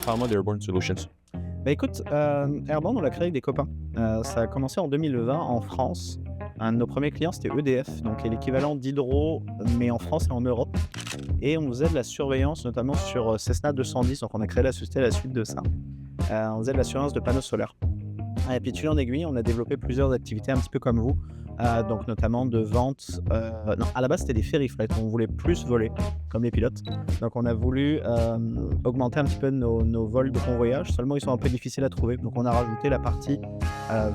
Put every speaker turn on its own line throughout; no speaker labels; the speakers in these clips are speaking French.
parle-moi d'Airborne Solutions.
Bah écoute, Airborne, on l'a créé avec des copains. Ça a commencé en 2020 en France. Un de nos premiers clients, c'était EDF, donc qui est l'équivalent d'Hydro, mais en France et en Europe. Et on faisait de la surveillance, notamment sur Cessna 210. Donc on a créé la société à la suite de ça. On faisait de la surveillance de panneaux solaires. Et puis de fil en aiguille, on a développé plusieurs activités un petit peu comme vous, donc notamment de vente, non, à la base, c'était des ferry flights. On voulait plus voler comme les pilotes. Donc on a voulu, augmenter un petit peu nos vols de convoyage. Seulement, ils sont un peu difficiles à trouver. Donc on a rajouté la partie,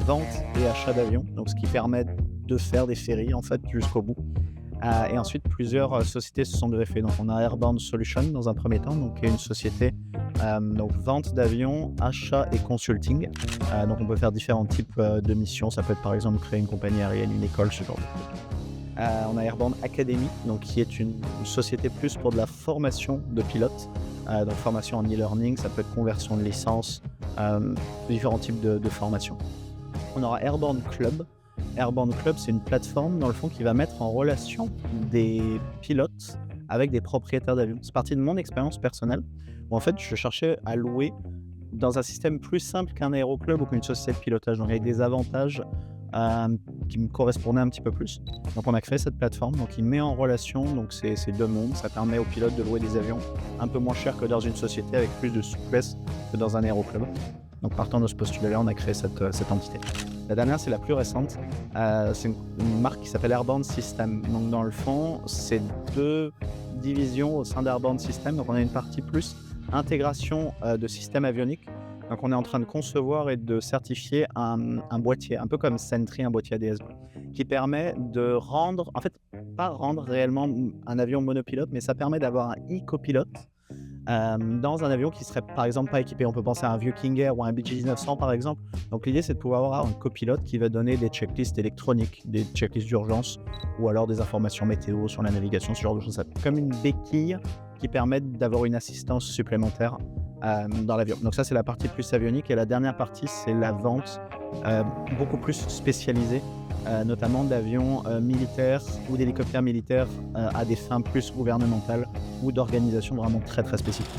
vente et achat d'avions, donc ce qui permet de faire des ferries, en fait, jusqu'au bout. Et ensuite, plusieurs sociétés se sont greffées. Donc, on a Airborne Solutions dans un premier temps, donc qui est une société donc vente d'avions, achat et consulting. Donc, on peut faire différents types de missions. Ça peut être par exemple créer une compagnie aérienne, une école, ce genre de trucs. On a Airborne Academy, donc qui est une société plus pour de la formation de pilotes. Donc, formation en e-learning, ça peut être conversion de licence, différents types de formations. On aura Airborne Club. Airborne Club, c'est une plateforme, dans le fond, qui va mettre en relation des pilotes avec des propriétaires d'avions. C'est parti de mon expérience personnelle, où en fait, je cherchais à louer dans un système plus simple qu'un aéroclub ou qu'une société de pilotage, donc avec des avantages qui me correspondaient un petit peu plus. Donc on a créé cette plateforme, donc il met en relation donc ces deux mondes. Ça permet aux pilotes de louer des avions un peu moins cher que dans une société, avec plus de souplesse que dans un aéroclub. Donc partant de ce postulat-là, on a créé cette entité. La dernière, c'est la plus récente. C'est une marque qui s'appelle Airborne System. Donc dans le fond, c'est deux divisions au sein d'Airborne System. Donc on a une partie plus intégration de systèmes avioniques. Donc on est en train de concevoir et de certifier un boîtier, un peu comme Sentry, un boîtier ADS-B, qui permet de rendre, en fait, pas rendre réellement un avion monopilote, mais ça permet d'avoir un e-copilote dans un avion qui serait par exemple pas équipé. On peut penser à un vieux King Air ou à un BG1900 par exemple. Donc l'idée, c'est de pouvoir avoir un copilote qui va donner des checklists électroniques, des checklists d'urgence ou alors des informations météo sur la navigation, ce genre de choses. Comme une béquille qui permet d'avoir une assistance supplémentaire dans l'avion. Donc ça, c'est la partie plus avionique. Et la dernière partie, c'est la vente beaucoup plus spécialisée, notamment d'avions militaires ou d'hélicoptères militaires à des fins plus gouvernementales ou d'organisations vraiment très très spécifiques.